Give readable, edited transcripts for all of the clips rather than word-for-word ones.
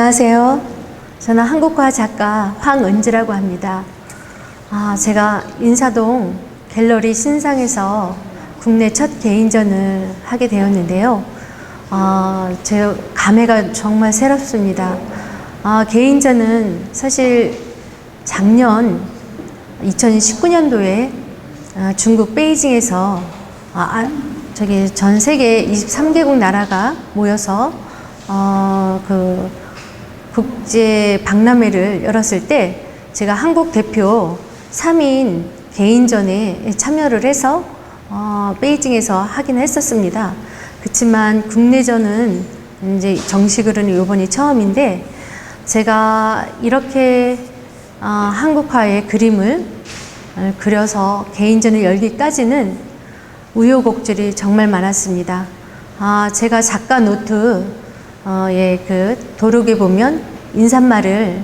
안녕하세요. 저는 한국화 작가 황은지라고 합니다. 제가 인사동 갤러리 신상에서 국내 첫 개인전을 하게 되었는데요. 제 감회가 정말 새롭습니다. 개인전은 사실 작년 2019년도에 중국 베이징에서 전 세계 23개국 나라가 모여서 국제 박람회를 열었을 때 제가 한국 대표 3인 개인전에 참여를 해서 베이징에서 하긴 했었습니다. 그렇지만 국내전은 이제 정식으로는 이번이 처음인데, 제가 이렇게 한국화의 그림을 그려서 개인전을 열기까지는 우여곡절이 정말 많았습니다. 제가 작가 노트 도록에 보면 인사말을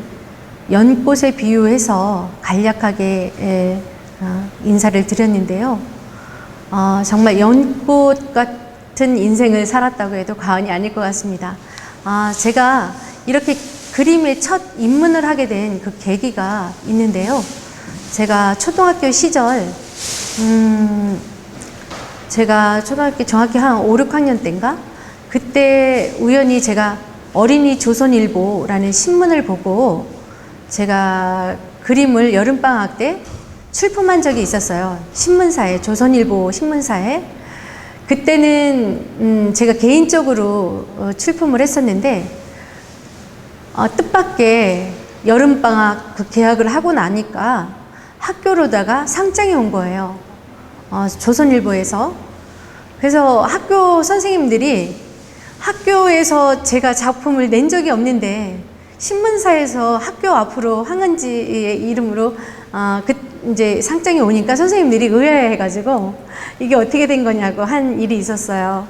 연꽃에 비유해서 간략하게 인사를 드렸는데요. 정말 연꽃 같은 인생을 살았다고 해도 과언이 아닐 것 같습니다. 제가 이렇게 그림에 첫 입문을 하게 된 그 계기가 있는데요. 제가 초등학교 시절, 제가 초등학교 정확히 한 5, 6학년 때인가? 그때 우연히 제가 어린이 조선일보라는 신문을 보고 제가 그림을 여름방학 때 출품한 적이 있었어요. 신문사에, 조선일보 신문사에. 그때는 제가 개인적으로 출품을 했었는데, 뜻밖의 여름방학 그 개학을 하고 나니까 학교로다가 상장이 온 거예요. 조선일보에서. 그래서 학교 선생님들이 학교에서 제가 작품을 낸 적이 없는데 신문사에서 학교 앞으로 황은지의 이름으로 이제 상장이 오니까 선생님들이 의아해가지고 이게 어떻게 된 거냐고 한 일이 있었어요.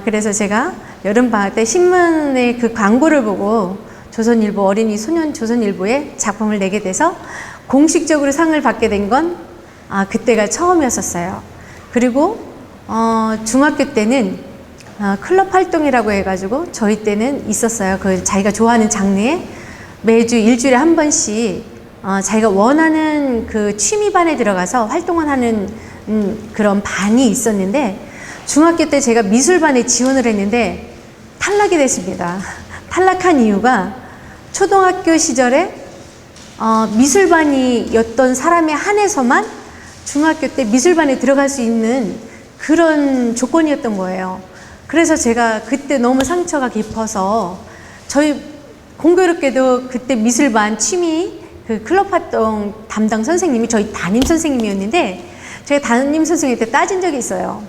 그래서 제가 여름방학 때 신문의 그 광고를 보고 조선일보, 어린이 소년 조선일보에 작품을 내게 돼서 공식적으로 상을 받게 된 건 그때가 처음이었었어요. 그리고 중학교 때는 클럽 활동이라고 해가지고 저희 때는 있었어요. 그 자기가 좋아하는 장르에 매주 일주일에 한 번씩 자기가 원하는 그 취미반에 들어가서 활동을 하는 그런 반이 있었는데, 중학교 때 제가 미술반에 지원을 했는데 탈락이 됐습니다. 탈락한 이유가 초등학교 시절에 미술반이었던 사람에 한해서만 중학교 때 미술반에 들어갈 수 있는 그런 조건이었던 거예요. 그래서 제가 그때 너무 상처가 깊어서, 저희 공교롭게도 그때 미술반 취미 그 클럽 활동 담당 선생님이 저희 담임 선생님이었는데, 제가 담임 선생님한테 따진 적이 있어요.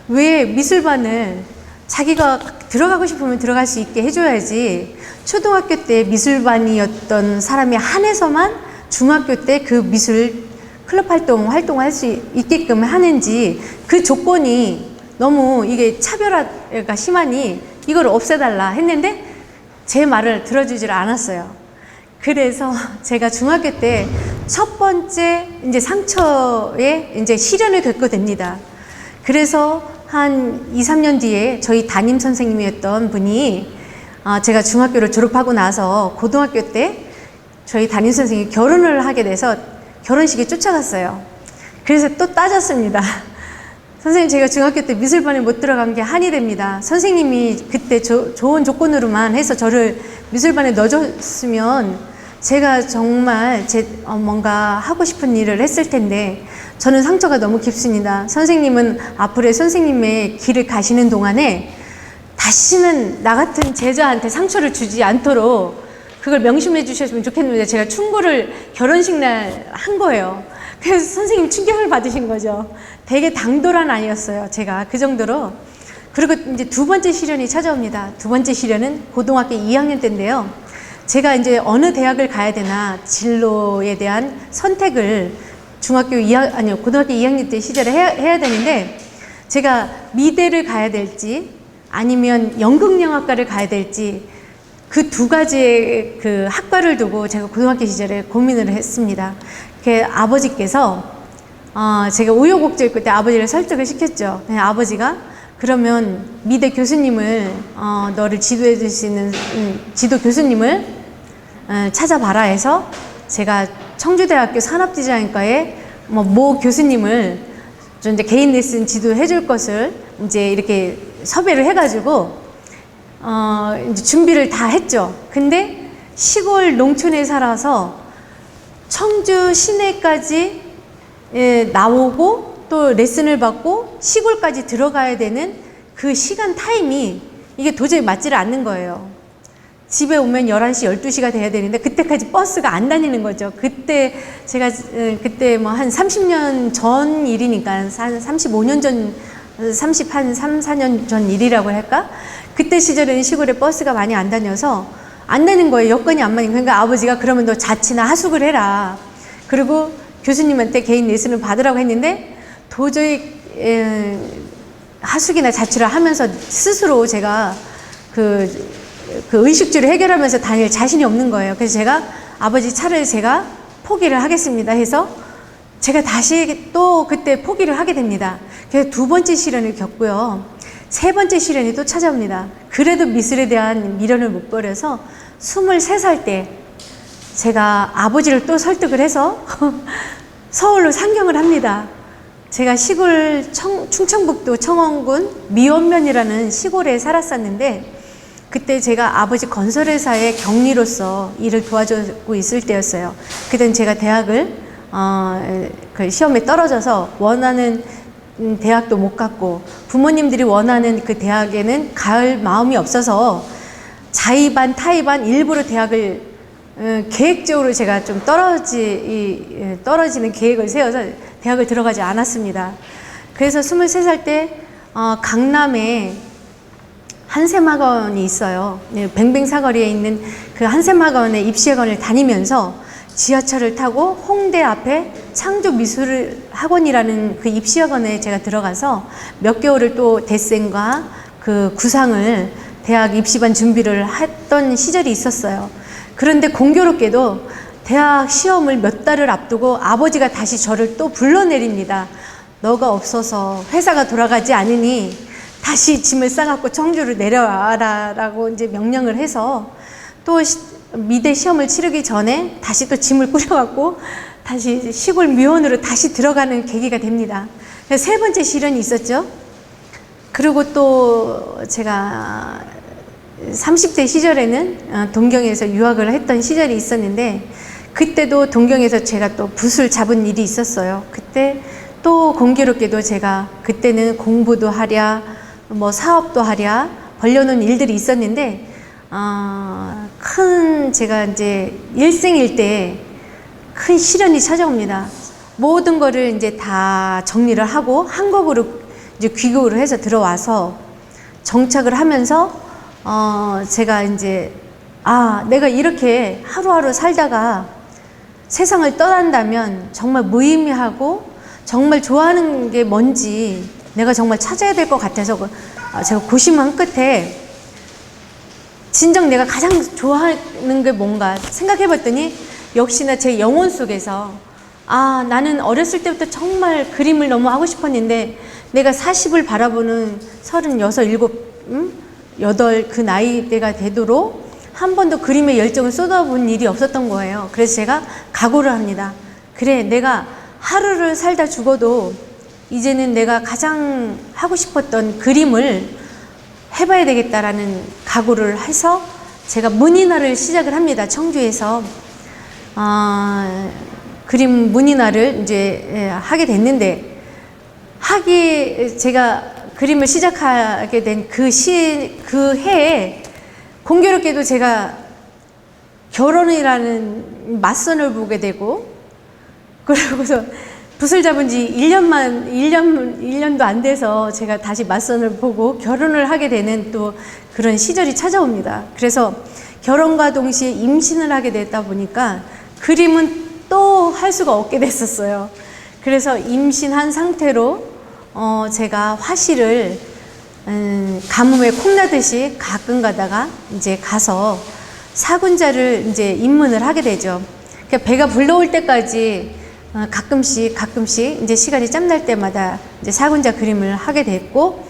왜 미술반을 자기가 들어가고 싶으면 들어갈 수 있게 해줘야지, 초등학교 때 미술반이었던 사람이 한해서만 중학교 때 그 미술 클럽 활동을 할 수 있게끔 하는지, 그 조건이 너무 이게 차별화가 심하니 이걸 없애달라 했는데 제 말을 들어주질 않았어요. 그래서 제가 중학교 때 첫 번째 이제 상처에 이제 시련을 겪게 됩니다. 그래서 한 2, 3년 뒤에 저희 담임 선생님이었던 분이, 제가 중학교를 졸업하고 나서 고등학교 때 저희 담임 선생님이 결혼을 하게 돼서 결혼식에 쫓아갔어요. 그래서 또 따졌습니다. 선생님, 제가 중학교 때 미술반에 못 들어간 게 한이 됩니다. 선생님이 그때 좋은 조건으로만 해서 저를 미술반에 넣어줬으면 제가 정말 뭔가 하고 싶은 일을 했을 텐데 저는 상처가 너무 깊습니다. 선생님은 앞으로의 선생님의 길을 가시는 동안에 다시는 나 같은 제자한테 상처를 주지 않도록 그걸 명심해 주셨으면 좋겠는데, 제가 충고를 결혼식 날 한 거예요. 그래서 선생님 충격을 받으신 거죠. 되게 당돌한 아이였어요, 제가. 그 정도로. 그리고 이제 두 번째 시련이 찾아옵니다. 두 번째 시련은 고등학교 2학년 때인데요. 제가 이제 어느 대학을 가야 되나 진로에 대한 선택을 고등학교 2학년 때 시절에 해야 되는데, 제가 미대를 가야 될지 아니면 연극영화과를 가야 될지 그 두 가지의 그 학과를 두고 제가 고등학교 시절에 고민을 했습니다. 아버지께서 제가 우여곡절 끝에 아버지를 설득을 시켰죠. 아버지가 그러면 미대 교수님을 너를 지도해 주시는 지도 교수님을 찾아봐라 해서 제가 청주대학교 산업디자인과에 모 교수님을 좀 이제 개인 레슨 지도해 줄 것을 이제 이렇게 섭외를 해가지고 이제 준비를 다 했죠. 근데 시골 농촌에 살아서 청주 시내까지 나오고 또 레슨을 받고 시골까지 들어가야 되는 그 시간 타임이 이게 도저히 맞지를 않는 거예요. 집에 오면 11시, 12시가 돼야 되는데 그때까지 버스가 안 다니는 거죠. 그때 제가 그때 뭐 한 30년 전 일이니까 한 35년 전, 한 3, 4년 전 일이라고 할까? 그때 시절에는 시골에 버스가 많이 안 다녀서 안 되는 거예요. 여건이 안 맞는 거예요. 그러니까 아버지가 그러면 너 자취나 하숙을 해라. 그리고 교수님한테 개인 레슨을 받으라고 했는데 도저히 하숙이나 자취를 하면서 스스로 제가 그 의식주를 해결하면서 다닐 자신이 없는 거예요. 그래서 제가 아버지 차를 제가 포기를 하겠습니다 해서 제가 다시 또 그때 포기를 하게 됩니다. 그래서 두 번째 시련을 겪고요. 세 번째 시련이 또 찾아옵니다. 그래도 미술에 대한 미련을 못 버려서 23살 때 제가 아버지를 또 설득을 해서 서울로 상경을 합니다. 제가 시골 충청북도 청원군 미원면이라는 시골에 살았었는데 그때 제가 아버지 건설회사의 경리로서 일을 도와주고 있을 때였어요. 그때는 제가 대학을 그 시험에 떨어져서 원하는 대학도 못 갔고 부모님들이 원하는 그 대학에는 갈 마음이 없어서 자의반 타의반 일부러 대학을 계획적으로 제가 좀 떨어지는 계획을 세워서 대학을 들어가지 않았습니다. 그래서 23살 때 강남에 한샘학원이 있어요. 뱅뱅 사거리에 있는 그 한샘학원에 입시학원을 다니면서 지하철을 타고 홍대 앞에 창조미술학원이라는 그 입시학원에 제가 들어가서 몇 개월을 또 데센과 그 구상을 대학 입시반 준비를 했던 시절이 있었어요. 그런데 공교롭게도 대학 시험을 몇 달을 앞두고 아버지가 다시 저를 또 불러내립니다. 너가 없어서 회사가 돌아가지 않으니 다시 짐을 싸갖고 청주로 내려와라 라고 이제 명령을 해서 또 미대 시험을 치르기 전에 다시 또 짐을 꾸려갖고 다시 시골 미원으로 다시 들어가는 계기가 됩니다. 그래서 세 번째 시련이 있었죠. 그리고 또 제가 30대 시절에는 동경에서 유학을 했던 시절이 있었는데 그때도 동경에서 제가 또 붓을 잡은 일이 있었어요. 그때 또 공교롭게도 제가 그때는 공부도 하랴 뭐 사업도 하랴 벌려놓은 일들이 있었는데 제가 이제 일생일대에 큰 시련이 찾아옵니다. 모든 거를 이제 다 정리를 하고 한국으로 이제 귀국을 해서 들어와서 정착을 하면서 제가 이제 내가 이렇게 하루하루 살다가 세상을 떠난다면 정말 무의미하고 정말 좋아하는 게 뭔지 내가 정말 찾아야 될 것 같아서 제가 고심한 끝에 진정 내가 가장 좋아하는 게 뭔가 생각해 봤더니 역시나 제 영혼 속에서 나는 어렸을 때부터 정말 그림을 너무 하고 싶었는데 내가 40을 바라보는 36, 7, 8 그 나이대가 되도록 한 번도 그림에 열정을 쏟아본 일이 없었던 거예요. 그래서 제가 각오를 합니다. 그래, 내가 하루를 살다 죽어도 이제는 내가 가장 하고 싶었던 그림을 해봐야 되겠다라는 각오를 해서 제가 문인화를 시작을 합니다. 청주에서 그림 문인화를 이제 하게 됐는데 제가 그림을 시작하게 된 그 해에 공교롭게도 제가 결혼이라는 맞선을 보게 되고 그러고서 붓을 잡은 지 1년도 안 돼서 제가 다시 맞선을 보고 결혼을 하게 되는 또 그런 시절이 찾아옵니다. 그래서 결혼과 동시에 임신을 하게 됐다 보니까 그림은 또 할 수가 없게 됐었어요. 그래서 임신한 상태로 제가 화실을 가뭄에 콩나듯이 가끔 가다가 이제 가서 사군자를 이제 입문을 하게 되죠. 그러니까 배가 불러올 때까지 가끔씩 이제 시간이 짬날 때마다 이제 사군자 그림을 하게 됐고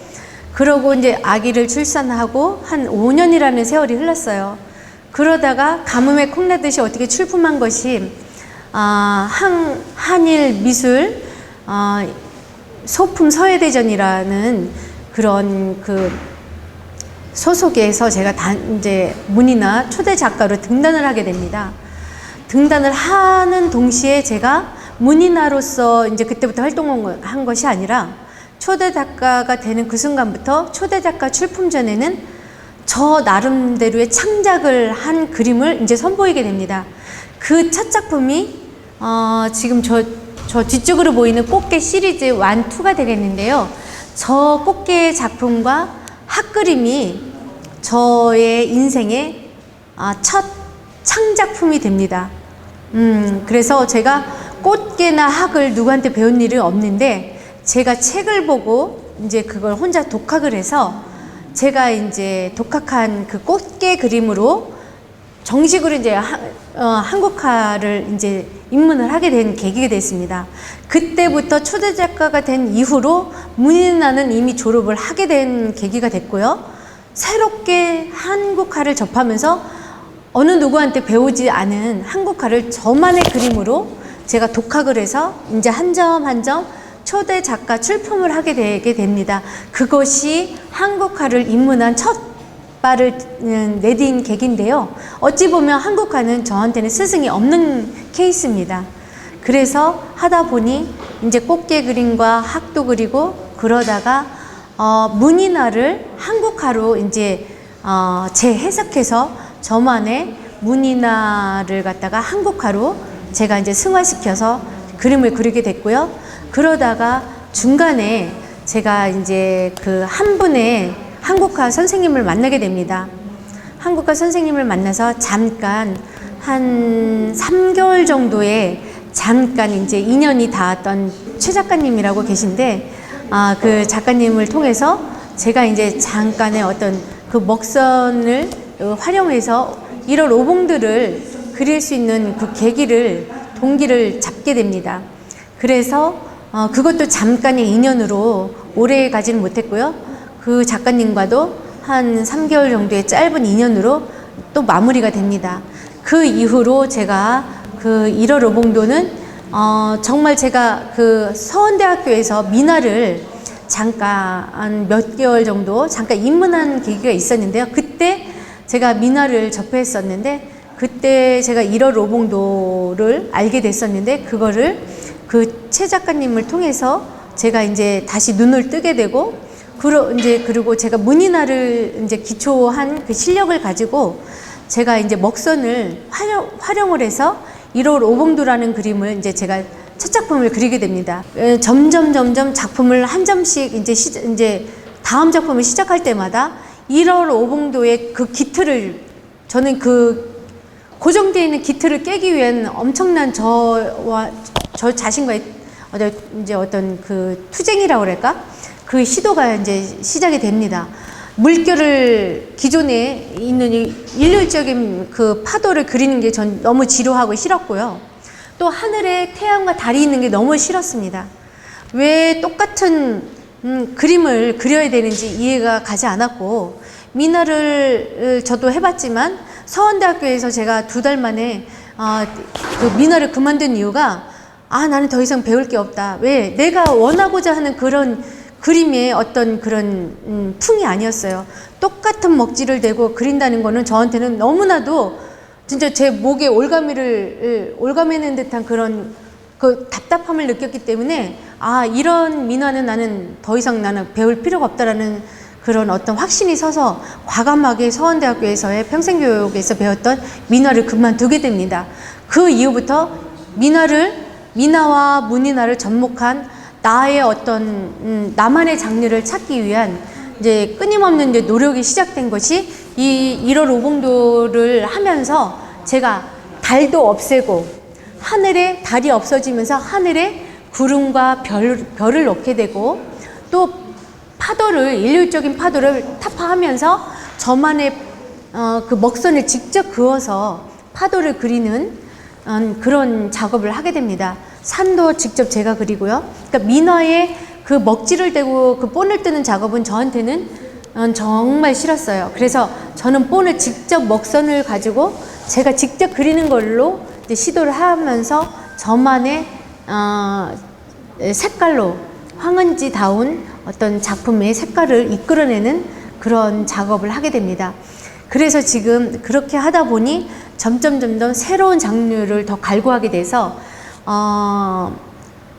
그러고 이제 아기를 출산하고 한 5년이라는 세월이 흘렀어요. 그러다가 가뭄에 콩나듯이 어떻게 출품한 것이 한일 미술 소품 서예대전이라는 그런 그 소속에서 제가 이제 문이나 초대 작가로 등단을 하게 됩니다. 등단을 하는 동시에 제가 문인화로서 이제 그때부터 활동한 것이 아니라 초대 작가가 되는 그 순간부터 초대 작가 출품 전에는 저 나름대로의 창작을 한 그림을 이제 선보이게 됩니다. 그 첫 작품이 지금 저 뒤쪽으로 보이는 꽃게 시리즈 1, 2가 되겠는데요. 저 꽃게 작품과 학그림이 저의 인생의 첫 창작품이 됩니다. 그래서 제가 꽃게나 학을 누구한테 배운 일이 없는데 제가 책을 보고 이제 그걸 혼자 독학을 해서 제가 이제 독학한 그 꽃게 그림으로 정식으로 이제 한국화를 이제 입문을 하게 된 계기가 됐습니다. 그때부터 초대 작가가 된 이후로 문인화는 이미 졸업을 하게 된 계기가 됐고요. 새롭게 한국화를 접하면서 어느 누구한테 배우지 않은 한국화를 저만의 그림으로 제가 독학을 해서 이제 한 점 한 점 초대 작가 출품을 하게 되게 됩니다. 그것이 한국화를 입문한 첫 발을 내딘 계기인데요. 어찌 보면 한국화는 저한테는 스승이 없는 케이스입니다. 그래서 하다 보니 이제 꽃게 그림과 학도 그리고 그러다가 문인화를 한국화로 이제 재해석해서 저만의 문인화를 갖다가 한국화로 제가 이제 승화시켜서 그림을 그리게 됐고요. 그러다가 중간에 제가 이제 그 한 분의 한국화 선생님을 만나게 됩니다. 한국화 선생님을 만나서 잠깐 한 3개월 정도의 잠깐 이제 인연이 닿았던 최 작가님이라고 계신데 그 작가님을 통해서 제가 이제 잠깐의 어떤 그 먹선을 활용해서 1월 오봉들을 그릴 수 있는 그 동기를 잡게 됩니다. 그래서 그것도 잠깐의 인연으로 오래 가지는 못했고요. 그 작가님과도 한 3개월 정도의 짧은 인연으로 또 마무리가 됩니다. 그 이후로 제가 그 1월 오봉도는 정말 제가 그 서원대학교에서 민화를 잠깐 몇 개월 정도 잠깐 입문한 계기가 있었는데요. 그때 제가 민화를 접했었는데 그때 제가 1월 오봉도를 알게 됐었는데 그거를 그 최 작가님을 통해서 제가 이제 다시 눈을 뜨게 되고 그리고 제가 문인화를 이제 기초한 그 실력을 가지고 제가 이제 먹선을 활용을 해서 1월 오봉도라는 그림을 이제 제가 첫 작품을 그리게 됩니다. 점점 작품을 한 점씩 이제 다음 작품을 시작할 때마다 1월 오봉도의 그 기틀을 저는 그 고정되어 있는 기틀을 깨기 위한 엄청난 저와 저 자신과의 이제 어떤 그 투쟁이라고 그럴까? 그 시도가 이제 시작이 됩니다. 물결을 기존에 있는 일률적인 그 파도를 그리는 게 전 너무 지루하고 싫었고요. 또 하늘에 태양과 달이 있는 게 너무 싫었습니다. 왜 똑같은 그림을 그려야 되는지 이해가 가지 않았고 민화를 저도 해봤지만 서원대학교에서 제가 2달 만에 그 민화를 그만둔 이유가 나는 더 이상 배울 게 없다. 왜? 내가 원하고자 하는 그런 그림의 어떤 그런 풍이 아니었어요. 똑같은 먹지를 대고 그린다는 거는 저한테는 너무나도 진짜 제 목에 올가매는 듯한 그런 그 답답함을 느꼈기 때문에 이런 민화는 나는 더 이상 나는 배울 필요가 없다라는 그런 어떤 확신이 서서 과감하게 서원대학교에서의 평생교육에서 배웠던 민화를 그만두게 됩니다. 그 이후부터 민화와 문인화를 접목한 나의 어떤 나만의 장르를 찾기 위한 이제 끊임없는 이제 노력이 시작된 것이 이 1월 오봉도를 하면서 제가 달도 없애고 하늘에 달이 없어지면서 하늘에 구름과 별을 놓게 되고 또 일률적인 파도를 타파하면서 저만의 그 먹선을 직접 그어서 파도를 그리는 그런 작업을 하게 됩니다. 산도 직접 제가 그리고요. 그러니까 민화의 그 먹지를 대고 그 본을 뜨는 작업은 저한테는 정말 싫었어요. 그래서 저는 본을 직접 먹선을 가지고 제가 직접 그리는 걸로 이제 시도를 하면서 저만의 색깔로 황은지다운 어떤 작품의 색깔을 이끌어내는 그런 작업을 하게 됩니다. 그래서 지금 그렇게 하다 보니 점점 새로운 장르를 더 갈구하게 돼서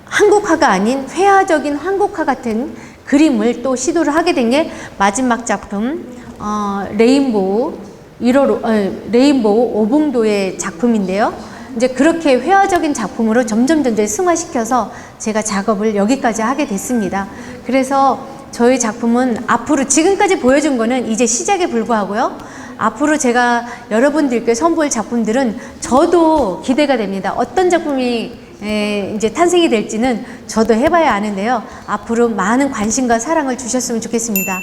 한국화가 아닌 회화적인 한국화 같은 그림을 또 시도를 하게 된 게 마지막 작품 레인보우 오봉도의 작품인데요. 이제 그렇게 회화적인 작품으로 점점 승화시켜서 제가 작업을 여기까지 하게 됐습니다. 그래서 저희 작품은 앞으로 지금까지 보여준 거는 이제 시작에 불과하고요. 앞으로 제가 여러분들께 선보일 작품들은 저도 기대가 됩니다. 어떤 작품이 이제 탄생이 될지는 저도 해봐야 아는데요. 앞으로 많은 관심과 사랑을 주셨으면 좋겠습니다.